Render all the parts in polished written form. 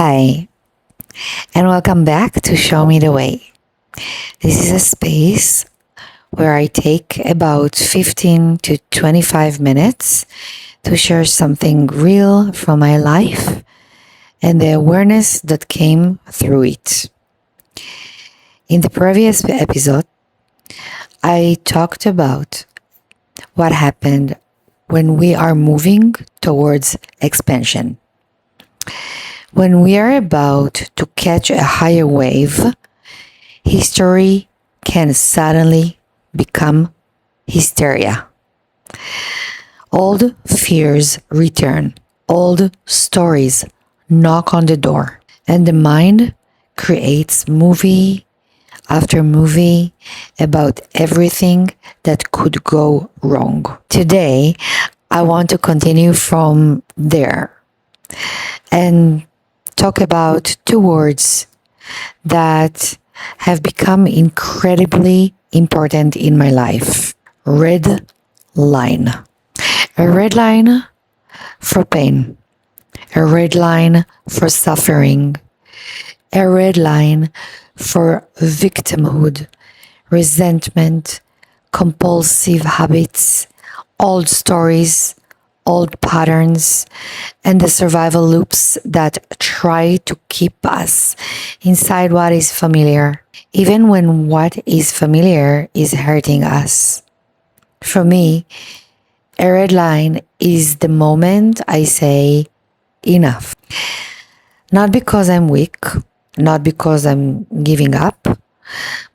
Hi, and welcome back to Show Me the Way. This is a space where I take about 15 to 25 minutes to share something real from my life and the awareness that came through it. In the previous episode, I talked about what happened when we are moving towards expansion. When we are about to catch a higher wave, history can suddenly become hysteria. Old fears return, old stories knock on the door, and the mind creates movie after movie about everything that could go wrong. Today, I want to continue from there and talk about two words that have become incredibly important in my life. Red line. A red line for pain. A red line for suffering. A red line for victimhood, resentment, compulsive habits, old stories, old patterns, and the survival loops that try to keep us inside what is familiar, even when what is familiar is hurting us. For me, a red line is the moment I say enough. Not because I'm weak, not because I'm giving up,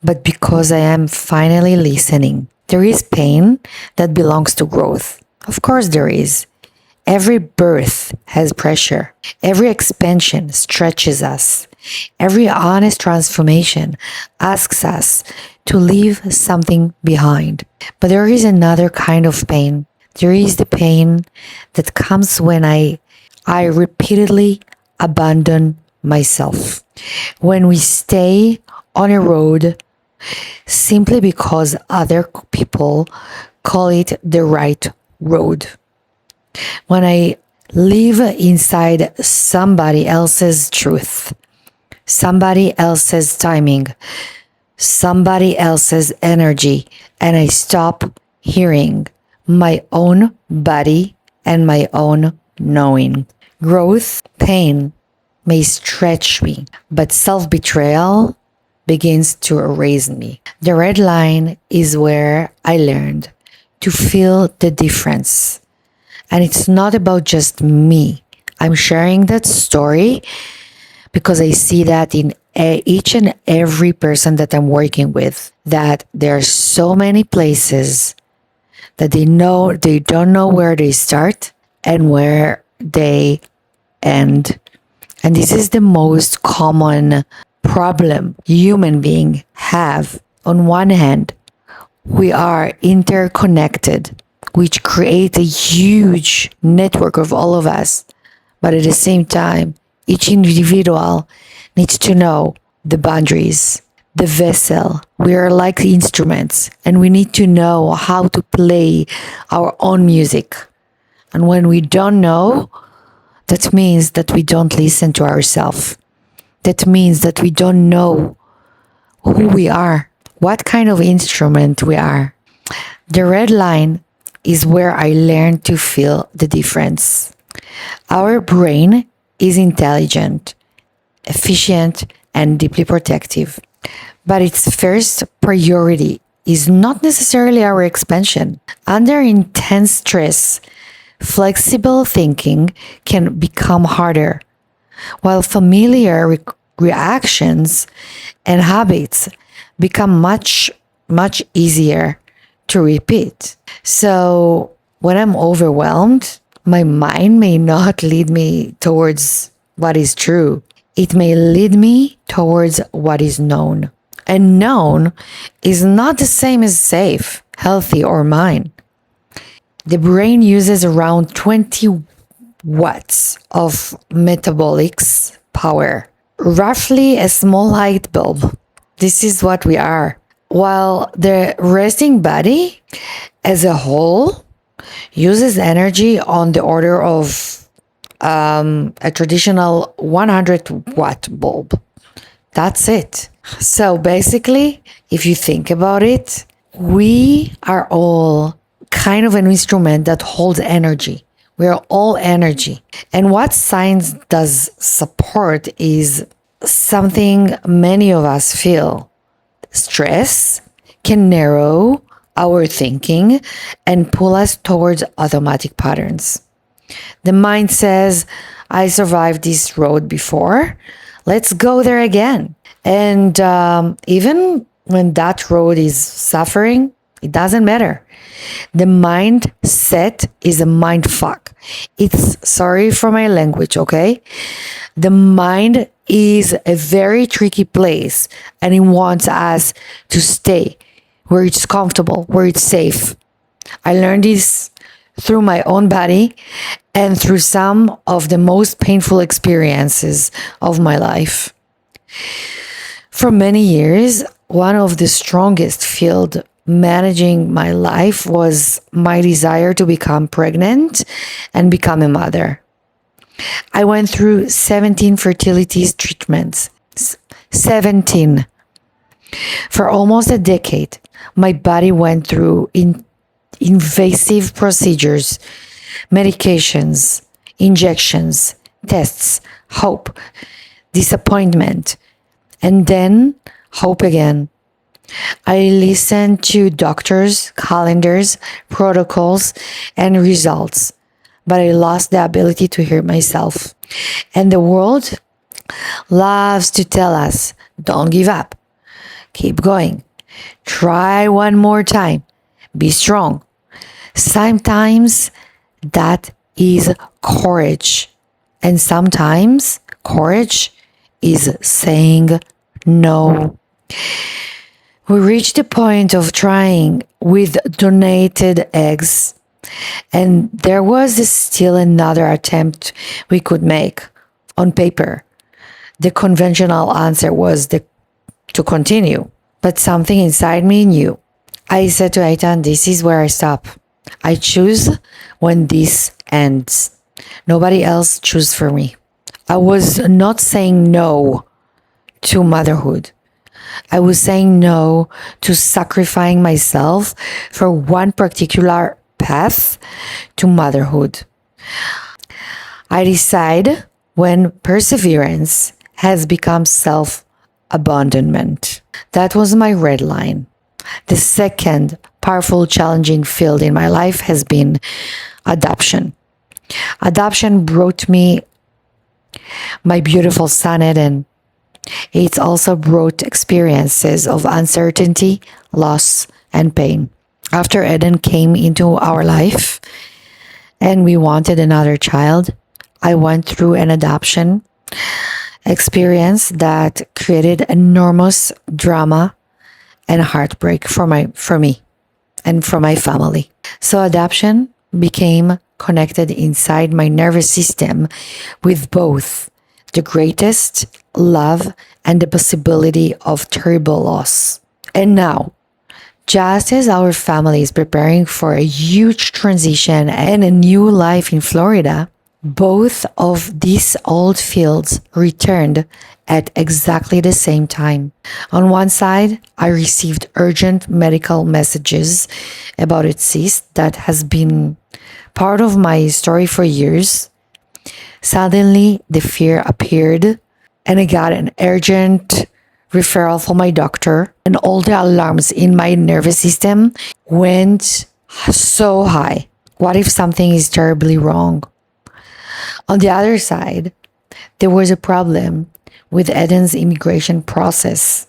but because I am finally listening. There is pain that belongs to growth. Of course, there is. Every birth has pressure. Every expansion stretches us. Every honest transformation asks us to leave something behind. But there is another kind of pain. There is the pain that comes when I repeatedly abandon myself. When we stay on a road simply because other people call it the right road. When I live inside somebody else's truth, somebody else's timing, somebody else's energy, and I stop hearing my own body and my own knowing. Growth, pain may stretch me, but self-betrayal begins to erase me. The red line is where I learned to feel the difference. And it's not about just me. I'm sharing that story because I see that in each and every person that I'm working with, that there are so many places that they don't know where they start and where they end. And this is the most common problem human beings have. On one hand, we are interconnected, which creates a huge network of all of us. But at the same time, each individual needs to know the boundaries, the vessel. We are like instruments, and we need to know how to play our own music. And when we don't know, that means that we don't listen to ourselves. That means that we don't know who we are, what kind of instrument we are. The red line is where I learned to feel the difference. Our brain is intelligent, efficient, and deeply protective. But its first priority is not necessarily our expansion. Under intense stress, flexible thinking can become harder, while familiar reactions and habits become much easier to repeat. So when I'm overwhelmed, my mind may not lead me towards what is true. It may lead me towards what is known. And known is not the same as safe, healthy, or mine. The brain uses around 20 watts of metabolics power, roughly a small light bulb. This is what we are. While the resting body as a whole uses energy on the order of a traditional 100-watt bulb. That's it. So basically, if you think about it, we are all kind of an instrument that holds energy. We are all energy. And what science does support is something many of us feel. Stress can narrow our thinking and pull us towards automatic patterns. The mind says, I survived this road before. Let's go there again. And even when that road is suffering, it doesn't matter. The mindset is a mind fuck. It's, sorry for my language, okay? The mind is a very tricky place and it wants us to stay where it's comfortable, where it's safe. I learned this through my own body and through some of the most painful experiences of my life. For many years, one of the strongest field managing my life was my desire to become pregnant and become a mother. I went through 17 fertility treatments. 17. For almost a decade, my body went through invasive procedures, medications, injections, tests, hope, disappointment, and then hope again. I listened to doctors, calendars, protocols, and results, but I lost the ability to hear myself. And the world loves to tell us, don't give up, keep going, try one more time, be strong. Sometimes that is courage, and sometimes courage is saying no. We reached the point of trying with donated eggs, and there was still another attempt we could make. On paper, the conventional answer was to continue, but something inside me knew. I said to Eitan, this is where I stop. I choose when this ends. Nobody else chooses for me. I was not saying no to motherhood. I was saying no to sacrificing myself for one particular path to motherhood. I decide when perseverance has become self-abandonment. That was my red line. The second powerful, challenging field in my life has been adoption. Adoption brought me my beautiful son, Eden. It's also brought experiences of uncertainty, loss, and pain. After Eden came into our life and we wanted another child, I went through an adoption experience that created enormous drama and heartbreak for me and for my family. So adoption became connected inside my nervous system with both the greatest love and the possibility of terrible loss. And now, just as our family is preparing for a huge transition and a new life in Florida, both of these old fields returned at exactly the same time. On one side, I received urgent medical messages about a cyst that has been part of my story for years. Suddenly, the fear appeared, and I got an urgent referral from my doctor, and all the alarms in my nervous system went so high. What if something is terribly wrong? On the other side, there was a problem with Eden's immigration process.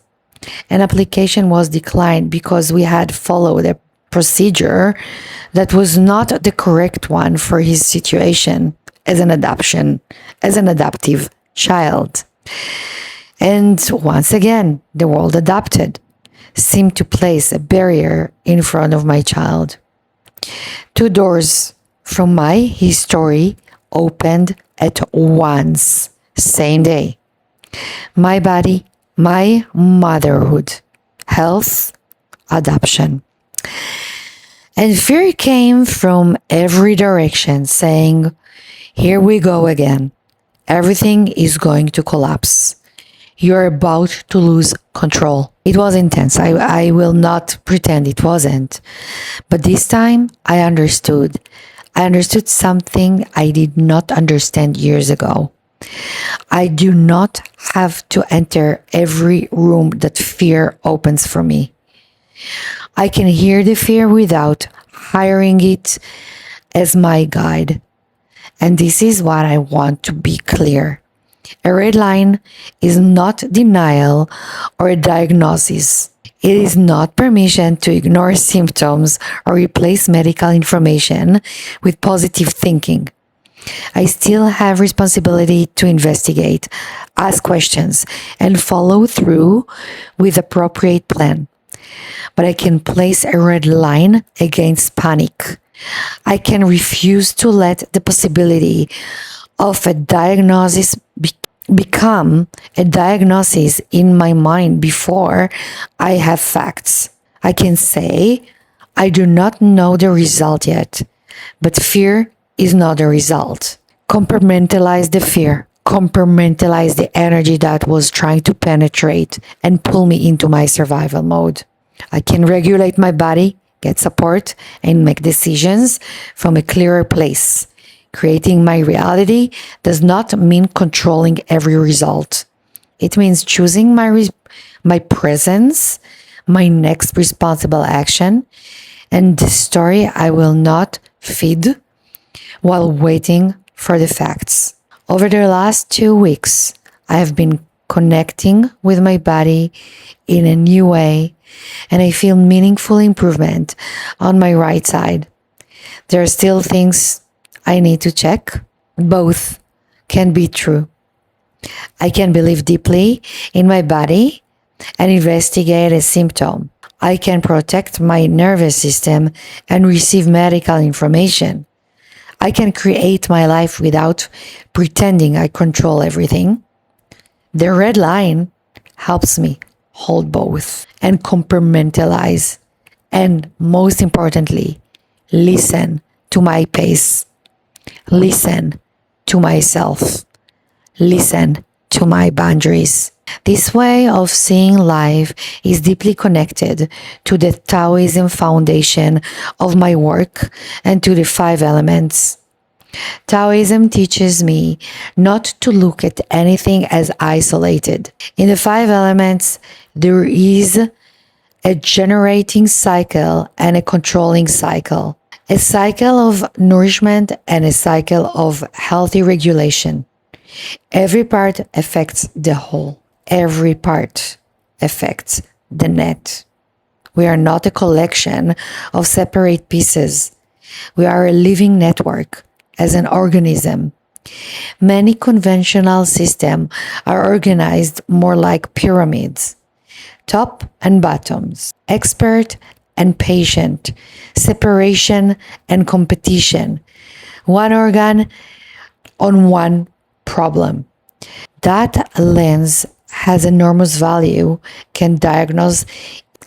An application was declined because we had followed a procedure that was not the correct one for his situation as an adoptive child. And once again, the world adopted seemed to place a barrier in front of my child. 2 doors from my history opened at once, same day. My body, my motherhood, health, adoption. And fear came from every direction saying, Here we go again. Everything is going to collapse. You're about to lose control. It was intense. I will not pretend it wasn't. But this time I understood. I understood something I did not understand years ago. I do not have to enter every room that fear opens for me. I can hear the fear without hiring it as my guide. And this is what I want to be clear. A red line is not denial or a diagnosis. It is not permission to ignore symptoms or replace medical information with positive thinking. I still have responsibility to investigate, ask questions, and follow through with appropriate plan. But I can place a red line against panic. I can refuse to let the possibility of a diagnosis become a diagnosis in my mind before I have facts. I can say, I do not know the result yet, but fear is not a result. Compartmentalize the fear. Compartmentalize the energy that was trying to penetrate and pull me into my survival mode. I can regulate my body, get support, and make decisions from a clearer place. Creating my reality does not mean controlling every result. It means choosing my presence, my next responsible action, and the story I will not feed while waiting for the facts. Over the last 2 weeks, I have been connecting with my body in a new way, and I feel meaningful improvement on my right side. There are still things I need to check. Both can be true. I can believe deeply in my body and investigate a symptom. I can protect my nervous system and receive medical information. I can create my life without pretending I control everything. The red line helps me hold both and compartmentalize. And most importantly, listen to my pace. Listen to myself. Listen to my boundaries. This way of seeing life is deeply connected to the Taoism foundation of my work and to the 5 elements. Taoism teaches me not to look at anything as isolated. In the 5 elements, there is a generating cycle and a controlling cycle, a cycle of nourishment and a cycle of healthy regulation. Every part affects the whole. Every part affects the net. We are not a collection of separate pieces. We are a living network as an organism. Many conventional systems are organized more like pyramids. Top and bottoms, expert and patient, separation and competition, one organ on one problem. That lens has enormous value, can diagnose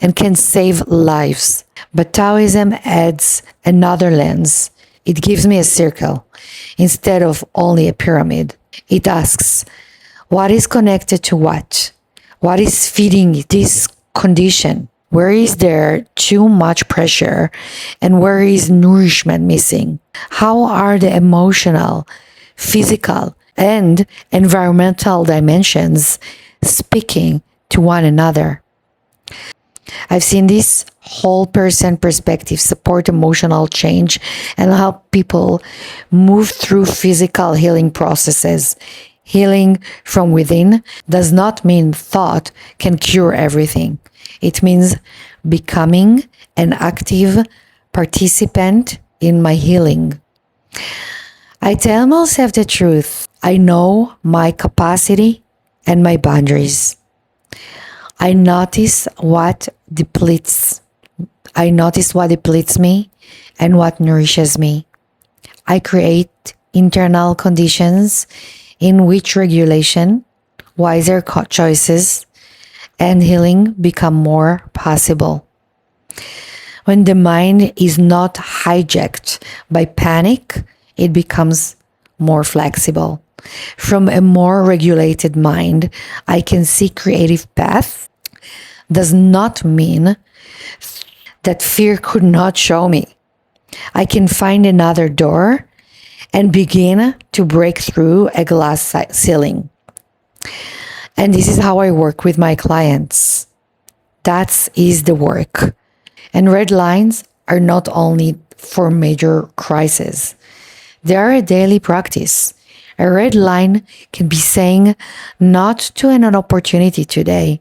and can save lives. But Taoism adds another lens. It gives me a circle instead of only a pyramid. It asks, what is connected to what? What is feeding this condition? Where is there too much pressure and where is nourishment missing? How are the emotional, physical, and environmental dimensions speaking to one another? I've seen this whole person perspective support emotional change and help people move through physical healing processes. Healing from within does not mean thought can cure everything. It means becoming an active participant in my healing. I tell myself the truth. I know my capacity and my boundaries. I notice what depletes me and what nourishes me. I create internal conditions in which regulation, wiser choices, and healing become more possible. When the mind is not hijacked by panic, it becomes more flexible. From a more regulated mind, I can see creative paths does not mean that fear could not show me. I can find another door and begin to break through a glass ceiling. And this is how I work with my clients. That is the work. And red lines are not only for major crises. They are a daily practice. A red line can be saying not to an opportunity today.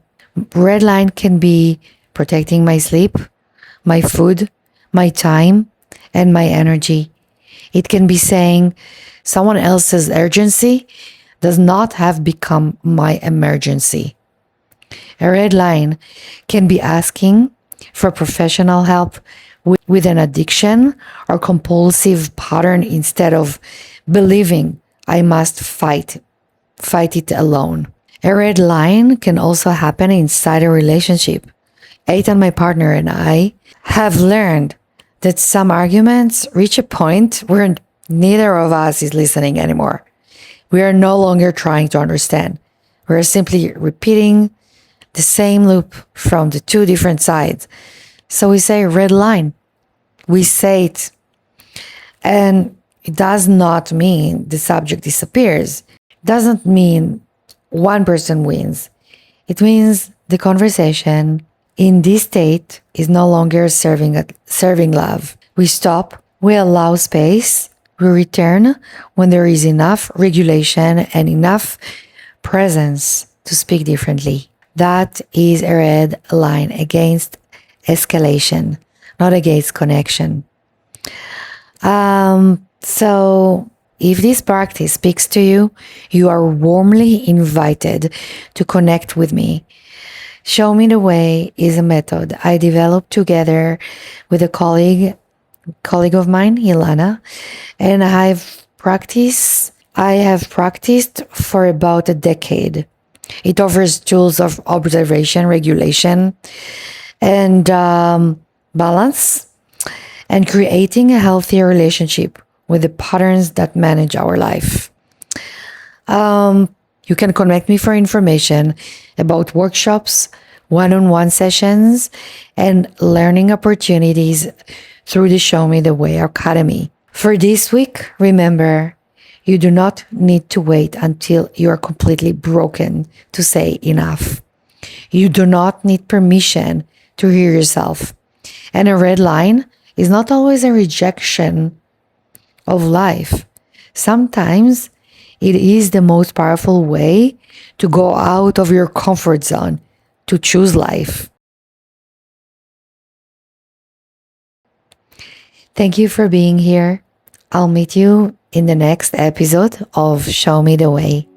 Red line can be protecting my sleep, my food, my time, and my energy. It can be saying someone else's urgency does not have become my emergency. A red line can be asking for professional help with an addiction or compulsive pattern instead of believing I must fight it alone. A red line can also happen inside a relationship. Eitan, my partner, and I have learned that some arguments reach a point where neither of us is listening anymore. We are no longer trying to understand. We are simply repeating the same loop from the two different sides. So we say red line. We say it. And it does not mean the subject disappears. It doesn't mean one person wins. It means the conversation in this state is no longer serving love. We stop, we allow space, we return when there is enough regulation and enough presence to speak differently. That is a red line against escalation, not against connection. So if this practice speaks to you, you are warmly invited to connect with me. Show Me the Way is a method I developed together with a colleague of mine, Ilana, and I have practiced for about a decade. It offers tools of observation, regulation, and balance, and creating a healthier relationship with the patterns that manage our life. You can connect me for information about workshops, one-on-one sessions, and learning opportunities through the Show Me the Way Academy. For this week, remember, you do not need to wait until you are completely broken to say enough. You do not need permission to hear yourself. And a red line is not always a rejection of life. Sometimes it is the most powerful way to go out of your comfort zone, to choose life. Thank you for being here. I'll meet you in the next episode of Show Me the Way.